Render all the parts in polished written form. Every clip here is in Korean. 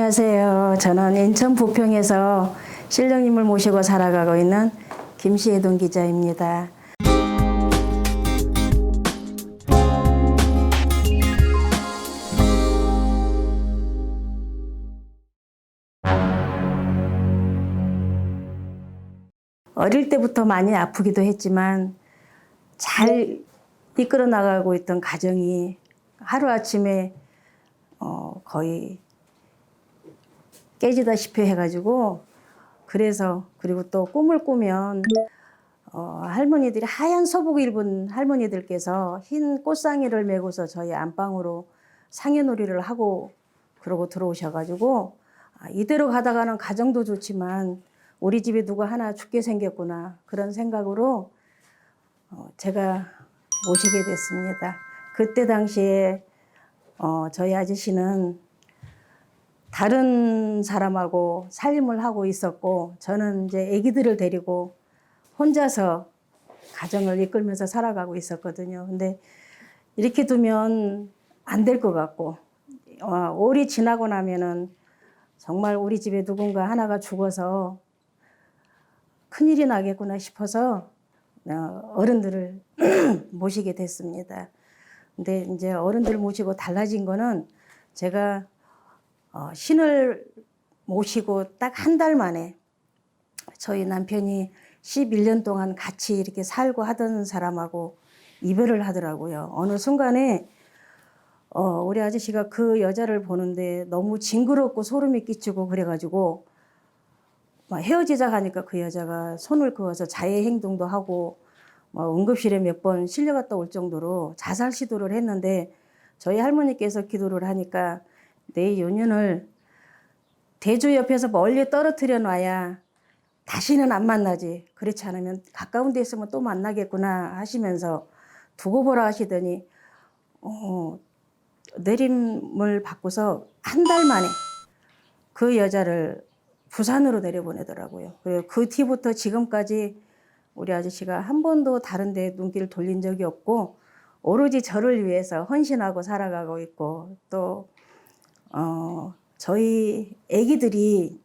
안녕하세요. 저는 인천 부평에서 신령님을 모시고 살아가고 있는 김시애동 기자입니다. 어릴 때부터 많이 아프기도 했지만 잘 이끌어 나가고 있던 가정이 하루아침에 거의 깨지다시피 해가지고, 그래서 그리고 또 꿈을 꾸면 할머니들이 하얀 소복 입은 할머니들께서 흰 꽃상의를 메고서 저희 안방으로 상해놀이를 하고 그러고 들어오셔가지고, 이대로 가다가는 가정도 좋지만 우리 집에 누가 하나 죽게 생겼구나, 그런 생각으로 제가 모시게 됐습니다. 그때 당시에 저희 아저씨는 다른 사람하고 살림을 하고 있었고, 저는 이제 아기들을 데리고 혼자서 가정을 이끌면서 살아가고 있었거든요. 근데 이렇게 두면 안 될 것 같고, 올이 지나고 나면은 정말 우리 집에 누군가 하나가 죽어서 큰일이 나겠구나 싶어서 어른들을 모시게 됐습니다. 근데 이제 어른들 모시고 달라진 거는, 제가 신을 모시고 딱 한 달 만에 저희 남편이 11년 동안 같이 이렇게 살고 하던 사람하고 이별을 하더라고요. 어느 순간에 우리 아저씨가 그 여자를 보는데 너무 징그럽고 소름이 끼치고 그래가지고 헤어지자 하니까 그 여자가 손을 그어서 자해 행동도 하고 응급실에 몇 번 실려갔다 올 정도로 자살 시도를 했는데, 저희 할머니께서 기도를 하니까 내 연연을 대주 옆에서 멀리 떨어뜨려 놔야 다시는 안 만나지, 그렇지 않으면 가까운 데 있으면 또 만나겠구나 하시면서 두고 보라 하시더니 내림을 받고서 한 달 만에 그 여자를 부산으로 내려보내더라고요. 그 뒤부터 지금까지 우리 아저씨가 한 번도 다른 데 눈길을 돌린 적이 없고, 오로지 저를 위해서 헌신하고 살아가고 있고, 또 저희 아기들이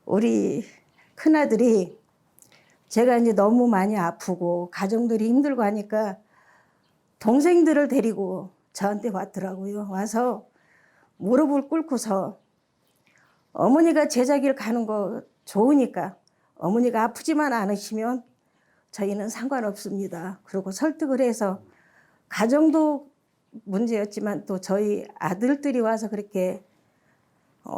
우리 큰아들이 제가 이제 너무 많이 아프고 가정들이 힘들고 하니까 동생들을 데리고 저한테 왔더라고요. 와서 무릎을 꿇고서 어머니가 제자길 가는 거 좋으니까 어머니가 아프지만 않으시면 저희는 상관없습니다. 그리고 설득을 해서, 가정도 문제였지만 또 저희 아들들이 와서 그렇게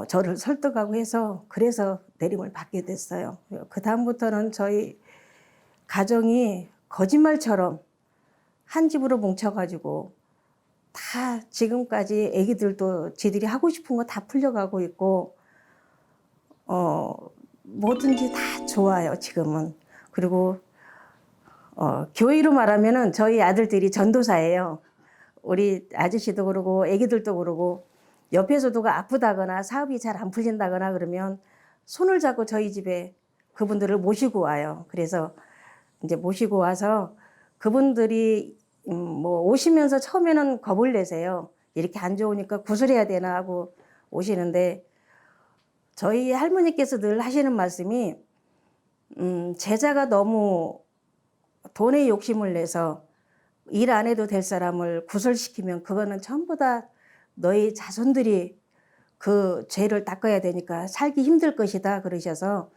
저를 설득하고 해서, 그래서 내림을 받게 됐어요. 그 다음부터는 저희 가정이 거짓말처럼 한 집으로 뭉쳐가지고 다 지금까지 애기들도 지들이 하고 싶은 거 다 풀려가고 있고, 뭐든지 다 좋아요 지금은. 그리고 교회로 말하면은 저희 아들들이 전도사예요. 우리 아저씨도 그러고 애기들도 그러고, 옆에서 누가 아프다거나 사업이 잘 안 풀린다거나 그러면 손을 잡고 저희 집에 그분들을 모시고 와요. 그래서 이제 모시고 와서 그분들이 오시면서 처음에는 겁을 내세요. 이렇게 안 좋으니까 구슬해야 되나 하고 오시는데, 저희 할머니께서 늘 하시는 말씀이 제자가 너무 돈에 욕심을 내서 일 안 해도 될 사람을 구슬시키면 그거는 전부 다 너희 자손들이 그 죄를 닦아야 되니까 살기 힘들 것이다 그러셔서,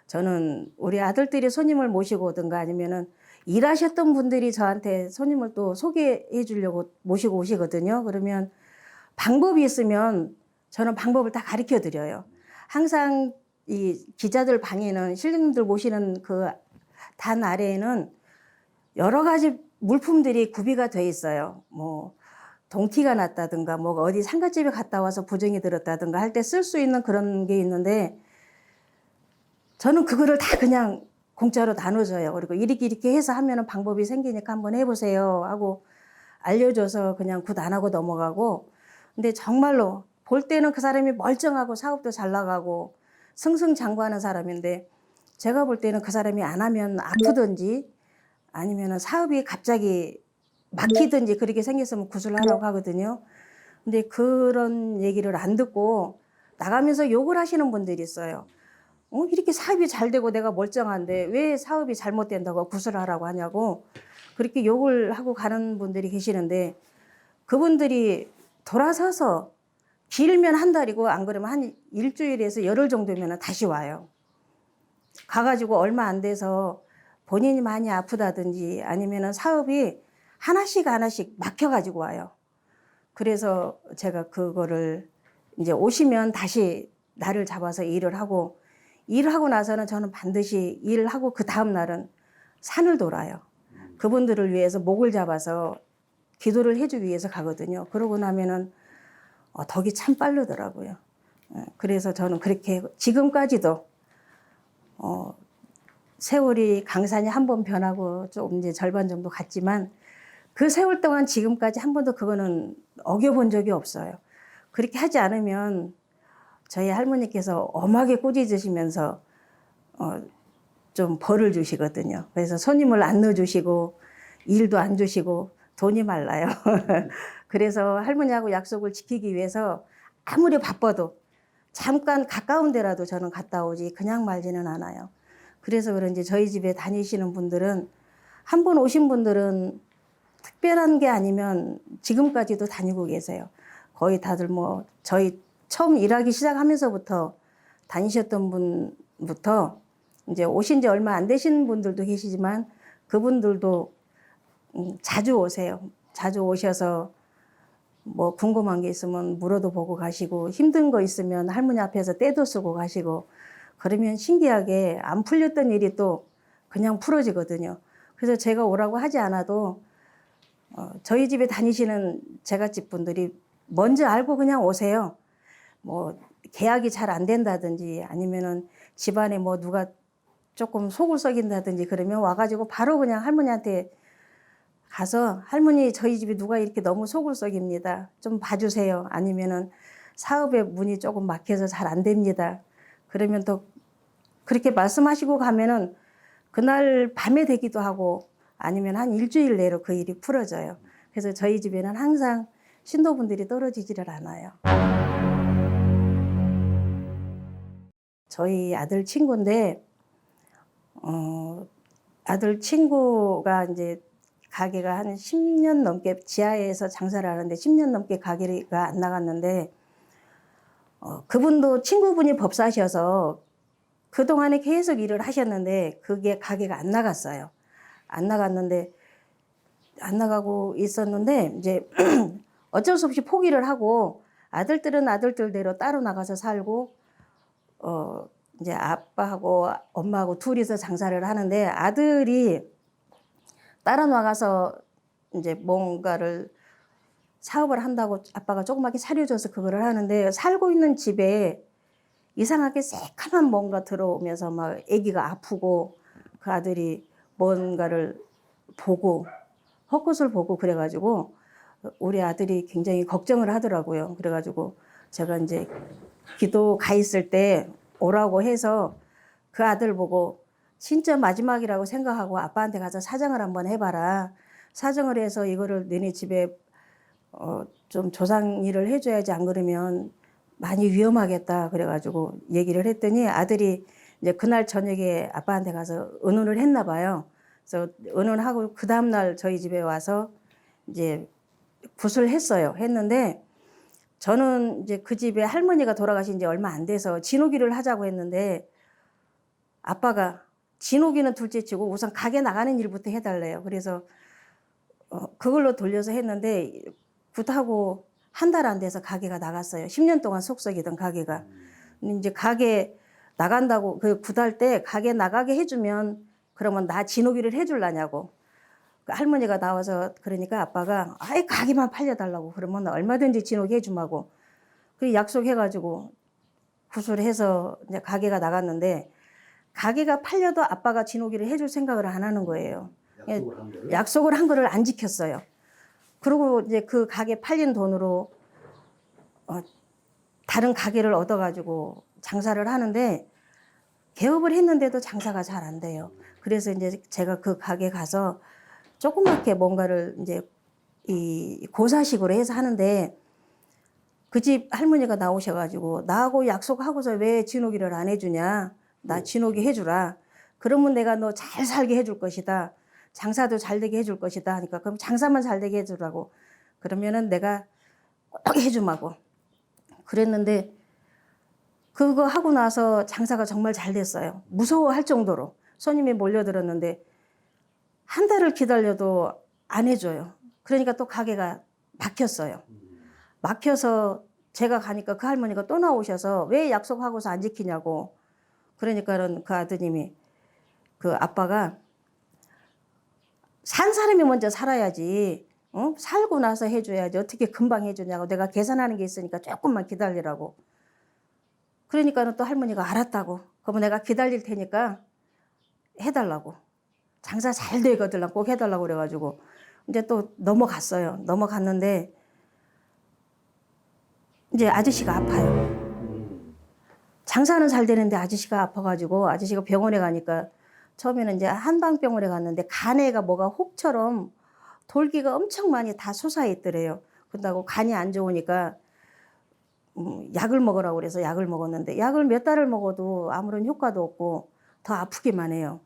저는 우리 아들들이 손님을 모시고 오든가 아니면은 일하셨던 분들이 저한테 손님을 또 소개해 주려고 모시고 오시거든요. 그러면 방법이 있으면 저는 방법을 다 가르쳐 드려요. 항상 이 기자들 방에는 신령님들 모시는 그 단 아래에는 여러 가지 물품들이 구비가 돼 있어요. 뭐 동티가 났다든가, 뭐 어디 상가집에 갔다 와서 부정이 들었다든가 할 때 쓸 수 있는 그런 게 있는데, 저는 그거를 다 그냥 공짜로 나눠줘요. 그리고 이렇게 해서 하면은 방법이 생기니까 한번 해보세요 하고 알려줘서 그냥 굿 안 하고 넘어가고. 근데 정말로 볼 때는 그 사람이 멀쩡하고 사업도 잘 나가고 승승장구하는 사람인데, 제가 볼 때는 그 사람이 안 하면 아프든지 아니면 사업이 갑자기 막히든지 그렇게 생겼으면 구슬하라고 하거든요. 근데 그런 얘기를 안 듣고 나가면서 욕을 하시는 분들이 있어요. 이렇게 사업이 잘 되고 내가 멀쩡한데 왜 사업이 잘못된다고 구슬하라고 하냐고 그렇게 욕을 하고 가는 분들이 계시는데 그분들이 돌아서서 길면 한 달이고 안 그러면 한 일주일에서 열흘 정도면 다시 와요. 가가지고 얼마 안 돼서 본인이 많이 아프다든지 아니면 사업이 하나씩 하나씩 막혀가지고 와요. 그래서 제가 그거를 이제 오시면 다시 날을 잡아서 일을 하고 일하고 나서는 저는 반드시 일하고 그 다음 날은 산을 돌아요. 그분들을 위해서 목을 잡아서 기도를 해주기 위해서 가거든요. 그러고 나면은 덕이 참 빠르더라고요. 그래서 저는 그렇게 지금까지도 세월이 강산이 한 번 변하고 좀 이제 절반 정도 갔지만 그 세월 동안 지금까지 한 번도 그거는 어겨본 적이 없어요. 그렇게 하지 않으면 저희 할머니께서 엄하게 꾸짖으시면서 좀 벌을 주시거든요. 그래서 손님을 안 넣어주시고 일도 안 주시고 돈이 말라요. 그래서 할머니하고 약속을 지키기 위해서 아무리 바빠도 잠깐 가까운 데라도 저는 갔다 오지 그냥 말지는 않아요. 그래서 그런지 저희 집에 다니시는 분들은 한 번 오신 분들은 특별한 게 아니면 지금까지도 다니고 계세요. 거의 다들 뭐 저희 처음 일하기 시작하면서부터 다니셨던 분부터 이제 오신 지 얼마 안 되신 분들도 계시지만 그분들도 자주 오세요. 자주 오셔서 뭐 궁금한 게 있으면 물어도 보고 가시고 힘든 거 있으면 할머니 앞에서 떼도 쓰고 가시고 그러면 신기하게 안 풀렸던 일이 또 그냥 풀어지거든요. 그래서 제가 오라고 하지 않아도 저희 집에 다니시는 제갓집 분들이 먼저 알고 그냥 오세요. 뭐 계약이 잘 안 된다든지 아니면은 집안에 뭐 누가 조금 속을 썩인다든지 그러면 와가지고 바로 그냥 할머니한테 가서 할머니 저희 집에 누가 이렇게 너무 속을 썩입니다. 좀 봐주세요. 아니면은 사업의 문이 조금 막혀서 잘 안 됩니다. 그러면 또 그렇게 말씀하시고 가면은 그날 밤에 되기도 하고 아니면 한 일주일 내로 그 일이 풀어져요. 그래서 저희 집에는 항상 신도분들이 떨어지지를 않아요. 저희 아들 친구인데 아들 친구가 이제 가게가 한 10년 넘게 지하에서 장사를 하는데 10년 넘게 가게가 안 나갔는데 그분도 친구분이 법사셔서 그동안에 계속 일을 하셨는데 그게 가게가 안 나갔어요. 안 나갔는데 안 나가고 있었는데 이제 어쩔 수 없이 포기를 하고 아들들은 아들들대로 따로 나가서 살고 이제 아빠하고 엄마하고 둘이서 장사를 하는데 아들이 따로 나가서 이제 뭔가를 사업을 한다고 아빠가 조그맣게 차려줘서 그거를 하는데 살고 있는 집에 이상하게 새카만 뭔가 들어오면서 막 아기가 아프고 그 아들이 뭔가를 보고 헛것을 보고 그래가지고 우리 아들이 굉장히 걱정을 하더라고요. 그래가지고 제가 이제 기도 가 있을 때 오라고 해서 그 아들 보고 진짜 마지막이라고 생각하고 아빠한테 가서 사정을 한번 해봐라. 사정을 해서 이거를 너네 집에 좀 조상 일을 해줘야지 안 그러면 많이 위험하겠다. 그래가지고 얘기를 했더니 아들이 이제 그날 저녁에 아빠한테 가서 의논을 했나 봐요. 그래서 의논하고 그 다음날 저희 집에 와서 이제 굿을 했어요. 했는데 저는 이제 그 집에 할머니가 돌아가신 지 얼마 안 돼서 진호기를 하자고 했는데 아빠가 진호기는 둘째치고 우선 가게 나가는 일부터 해달래요. 그래서 그걸로 돌려서 했는데 굿하고 한 달 안 돼서 가게가 나갔어요. 10년 동안 속썩이던 가게가. 이제 가게 나간다고 그 굿할 때 가게 나가게 해주면 그러면 나 진호기를 해줄라냐고. 그 할머니가 나와서 그러니까 아빠가 아예 가게만 팔려달라고 그러면 얼마든지 진호기 해주마고. 그 약속해가지고 굿을 해서 이제 가게가 나갔는데 가게가 팔려도 아빠가 진호기를 해줄 생각을 안 하는 거예요. 약속을 한 거를 안 지켰어요. 그리고 이제 그 가게 팔린 돈으로 다른 가게를 얻어가지고 장사를 하는데 개업을 했는데도 장사가 잘 안 돼요. 그래서 이제 제가 그 가게 가서 조그맣게 뭔가를 이제 이 고사식으로 해서 하는데 그 집 할머니가 나오셔가지고 나하고 약속하고서 왜 진호기를 안 해주냐. 나 진호기 해주라. 그러면 내가 너 잘 살게 해줄 것이다. 장사도 잘 되게 해줄 것이다. 하니까 그럼 장사만 잘 되게 해주라고. 그러면은 내가 꼭 해주마고. 그랬는데 그거 하고 나서 장사가 정말 잘 됐어요. 무서워할 정도로 손님이 몰려들었는데 한 달을 기다려도 안 해줘요. 그러니까 또 가게가 막혔어요. 막혀서 제가 가니까 그 할머니가 또 나오셔서 왜 약속하고서 안 지키냐고. 그러니까는 그 아드님이 그 아빠가 산 사람이 먼저 살아야지. 살고 나서 해줘야지. 어떻게 금방 해주냐고. 내가 계산하는 게 있으니까 조금만 기다리라고. 그러니까는 또 할머니가 알았다고. 그러면 내가 기다릴 테니까 해달라고. 장사 잘 되거든. 꼭 해달라고 그래가지고 이제 또 넘어갔어요. 넘어갔는데 이제 아저씨가 아파요. 장사는 잘 되는데 아저씨가 아파가지고 아저씨가 병원에 가니까 처음에는 이제 한방병원에 갔는데 간에가 뭐가 혹처럼 돌기가 엄청 많이 다 솟아있더래요. 그런다고 간이 안 좋으니까 약을 먹으라고 그래서 약을 먹었는데 약을 몇 달을 먹어도 아무런 효과도 없고 더 아프기만 해요.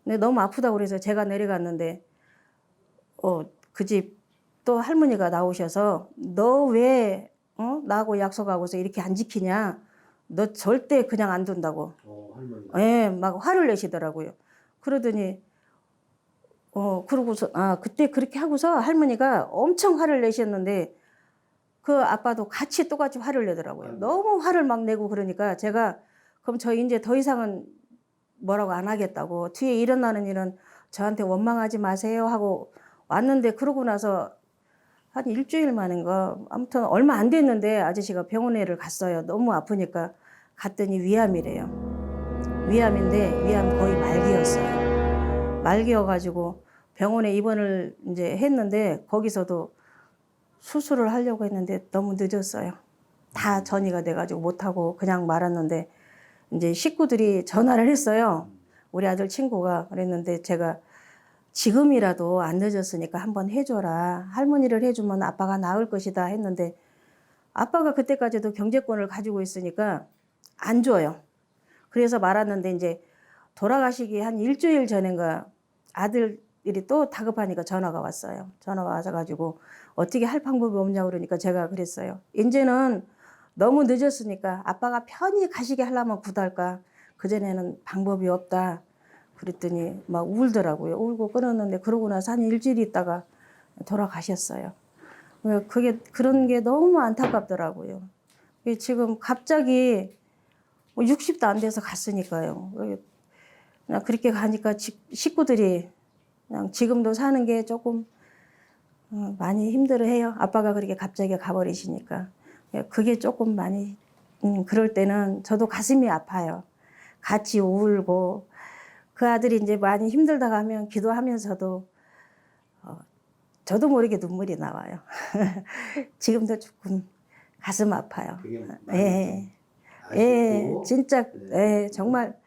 근데 너무 아프다고 그래서 제가 내려갔는데 그 집 또 할머니가 나오셔서 너 왜 나하고 약속하고서 이렇게 안 지키냐. 너 절대 그냥 안 둔다고. 할머니가. 예, 막 화를 내시더라고요. 그러더니 그러고서 그때 그렇게 하고서 할머니가 엄청 화를 내셨는데 그 아빠도 같이 똑같이 화를 내더라고요. 너무 화를 막 내고 그러니까 제가 그럼 저 이제 더 이상은 뭐라고 안 하겠다고 뒤에 일어나는 일은 저한테 원망하지 마세요 하고 왔는데 그러고 나서 한 일주일 만인가 아무튼 얼마 안 됐는데 아저씨가 병원에를 갔어요. 너무 아프니까 갔더니 위암이래요. 위암인데 위암 거의 말기였어요. 말기여가지고 병원에 입원을 이제 했는데 거기서도 수술을 하려고 했는데 너무 늦었어요. 다 전이가 돼가지고 못하고 그냥 말았는데 이제 식구들이 전화를 했어요. 우리 아들 친구가 그랬는데 제가 지금이라도 안 늦었으니까 한번 해줘라. 할머니를 해주면 아빠가 나을 것이다 했는데 아빠가 그때까지도 경제권을 가지고 있으니까 안 줘요. 그래서 말았는데 이제 돌아가시기 한 일주일 전인가 아들이 또 다급하니까 전화가 왔어요. 전화가 와서가지고 어떻게 할 방법이 없냐고 그러니까 제가 그랬어요. 이제는 너무 늦었으니까 아빠가 편히 가시게 하려면 굿할까. 그전에는 방법이 없다. 그랬더니 막 울더라고요. 울고 끊었는데 그러고 나서 한 일주일 있다가 돌아가셨어요. 그게 그런 게 너무 안타깝더라고요. 지금 갑자기 60도 안 돼서 갔으니까요. 그냥 그렇게 가니까 식구들이 그냥 지금도 사는 게 조금 많이 힘들어해요. 아빠가 그렇게 갑자기 가버리시니까. 그게 조금 많이 그럴 때는 저도 가슴이 아파요. 같이 울고 그 아들이 이제 많이 힘들다가 하면 기도하면서도 저도 모르게 눈물이 나와요. 지금도 조금 가슴 아파요. 되게 예, 예, 아쉽고. 진짜 예, 정말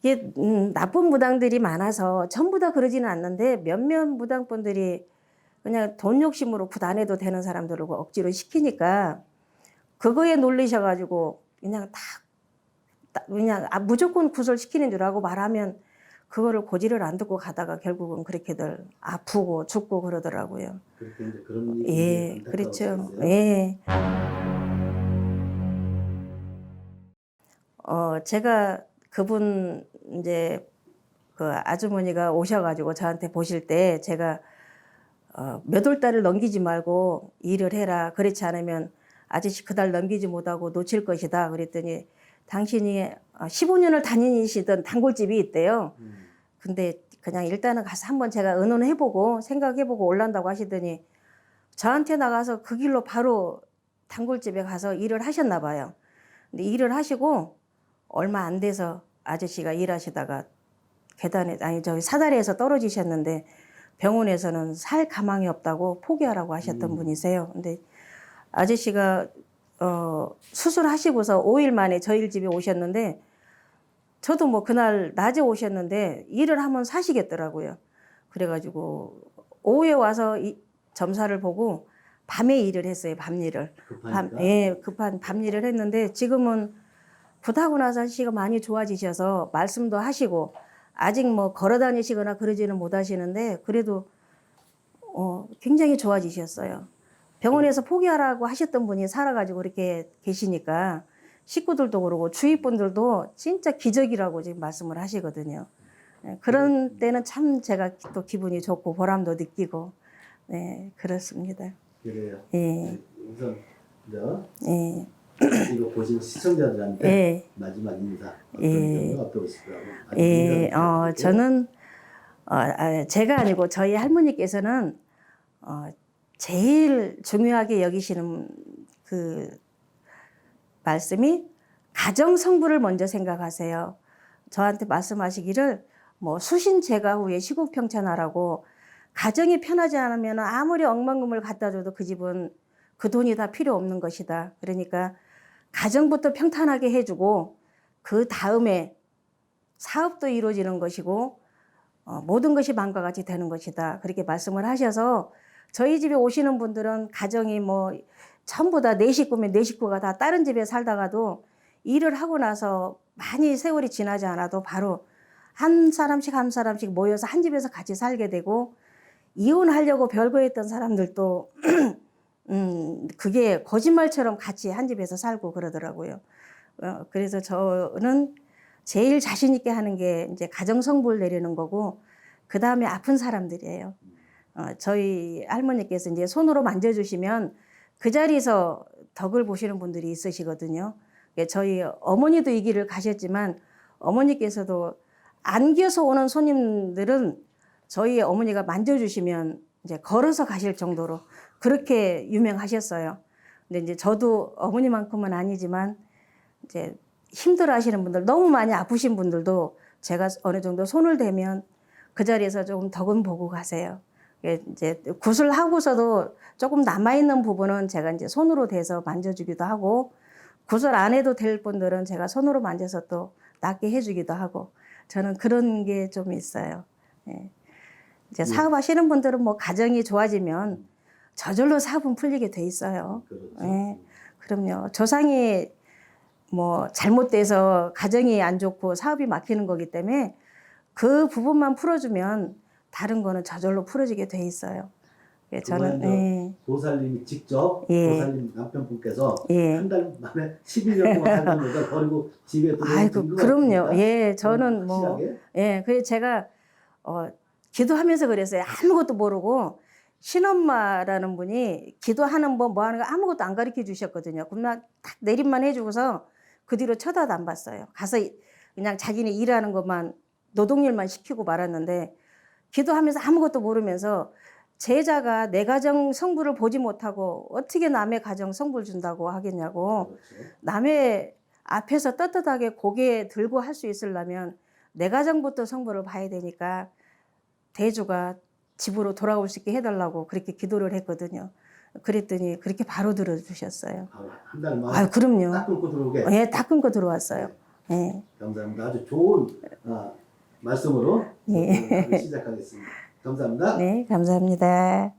이게 나쁜 무당들이 많아서 전부 다 그러지는 않는데 몇몇 무당분들이 그냥 돈 욕심으로 굿 안 해도 되는 사람들을 억지로 시키니까 그거에 놀리셔가지고 그냥 그냥 무조건 구설시키는 줄 알고 말하면 그거를 고지를 안 듣고 가다가 결국은 그렇게들 아프고 죽고 그러더라고요. 그렇게 이제 그런 일이 예, 안타까울 수 그렇죠. 있어요. 예. 제가 그분 이제 그 아주머니가 오셔가지고 저한테 보실 때 제가 몇 월 달을 넘기지 말고 일을 해라. 그렇지 않으면 아저씨 그달 넘기지 못하고 놓칠 것이다. 그랬더니 당신이 15년을 다니시던 단골집이 있대요. 근데 그냥 일단은 가서 한번 제가 의논해보고 생각해보고 올란다고 하시더니 저한테 나가서 그 길로 바로 단골집에 가서 일을 하셨나 봐요. 근데 일을 하시고 얼마 안 돼서 아저씨가 일하시다가 계단에 저기 사다리에서 떨어지셨는데 병원에서는 살 가망이 없다고 포기하라고 하셨던 분이세요. 근데 아저씨가 수술하시고서 5일 만에 저희 집에 오셨는데 저도 뭐 그날 낮에 오셨는데 일을 하면 사시겠더라고요. 그래가지고 오후에 와서 점사를 보고 밤에 일을 했어요. 밤일을. 급하니까. 예, 급한 밤일을 했는데 지금은 굿하고 나서 씨가 많이 좋아지셔서 말씀도 하시고 아직 뭐 걸어 다니시거나 그러지는 못하시는데 그래도 굉장히 좋아지셨어요. 병원에서 포기하라고 하셨던 분이 살아가지고 이렇게 계시니까 식구들도 그러고 주위 분들도 진짜 기적이라고 지금 말씀을 하시거든요. 예, 그런 때는 참 제가 또 기분이 좋고 보람도 느끼고 네, 그렇습니다. 그래요. 예, 우선 저 예, 이거 보신 시청자들한테 예. 마지막 인사 어떤 예. 점을 어떠시더라고? 예, 저는 제가 아니고 저희 할머니께서는 제일 중요하게 여기시는 그 말씀이 가정 성부를 먼저 생각하세요. 저한테 말씀하시기를 뭐 수신 제가 후에 시국 평천하라고 가정이 편하지 않으면 아무리 억만금을 갖다 줘도 그 집은 그 돈이 다 필요 없는 것이다. 그러니까 가정부터 평탄하게 해주고 그 다음에 사업도 이루어지는 것이고 모든 것이 마음과 같이 되는 것이다. 그렇게 말씀을 하셔서 저희 집에 오시는 분들은 가정이 뭐 전부 다 네 식구면 네 식구가 다 다른 집에 살다가도 일을 하고 나서 많이 세월이 지나지 않아도 바로 한 사람씩 모여서 한 집에서 같이 살게 되고 이혼하려고 별거했던 사람들도 그게 거짓말처럼 같이 한 집에서 살고 그러더라고요. 그래서 저는 제일 자신 있게 하는 게 이제 가정 성부를 내리는 거고 그 다음에 아픈 사람들이에요. 저희 할머니께서 이제 손으로 만져주시면 그 자리에서 덕을 보시는 분들이 있으시거든요. 저희 어머니도 이 길을 가셨지만 어머니께서도 안겨서 오는 손님들은 저희 어머니가 만져주시면 이제 걸어서 가실 정도로 그렇게 유명하셨어요. 근데 이제 저도 어머니만큼은 아니지만 이제 힘들어 하시는 분들, 너무 많이 아프신 분들도 제가 어느 정도 손을 대면 그 자리에서 조금 덕은 보고 가세요. 이제 굿을 하고서도 조금 남아있는 부분은 제가 이제 손으로 대서 만져주기도 하고 굿을 안 해도 될 분들은 제가 손으로 만져서 또 낫게 해주기도 하고 저는 그런 게 좀 있어요. 예. 이제 사업하시는 분들은 뭐 가정이 좋아지면 저절로 사업은 풀리게 돼 있어요. 그렇죠. 예. 그럼요. 조상이 뭐 잘못돼서 가정이 안 좋고 사업이 막히는 거기 때문에 그 부분만 풀어주면 다른 거는 저절로 풀어지게 돼 있어요. 예, 저는 도살님이 직접 예. 도살님 남편분께서 예. 한 달 만에 11년 동안 살던 여자 버리고 집에 아이고 그럼요. 예, 저는 뭐 확실하게? 예, 그래서 제가 기도하면서 그랬어요. 아무것도 모르고 신엄마라는 분이 기도하는 뭐 하는 거 아무것도 안 가르쳐 주셨거든요. 그냥 딱 내림만 해주고서 그 뒤로 쳐다도 안 봤어요. 가서 그냥 자기네 일하는 것만 노동일만 시키고 말았는데 기도하면서 아무것도 모르면서 제자가 내 가정 성부를 보지 못하고 어떻게 남의 가정 성부를 준다고 하겠냐고. 그렇죠. 남의 앞에서 떳떳하게 고개 들고 할 수 있으려면 내 가정부터 성부를 봐야 되니까 대주가 집으로 돌아올 수 있게 해달라고 그렇게 기도를 했거든요. 그랬더니 그렇게 바로 들어주셨어요. 한 달 만에 아, 그럼요. 딱 끊고 들어오게. 예, 다 끊고 들어왔어요. 예. 감사합니다. 아주 좋은 말씀으로 예. 시작하겠습니다. 감사합니다. 네, 감사합니다.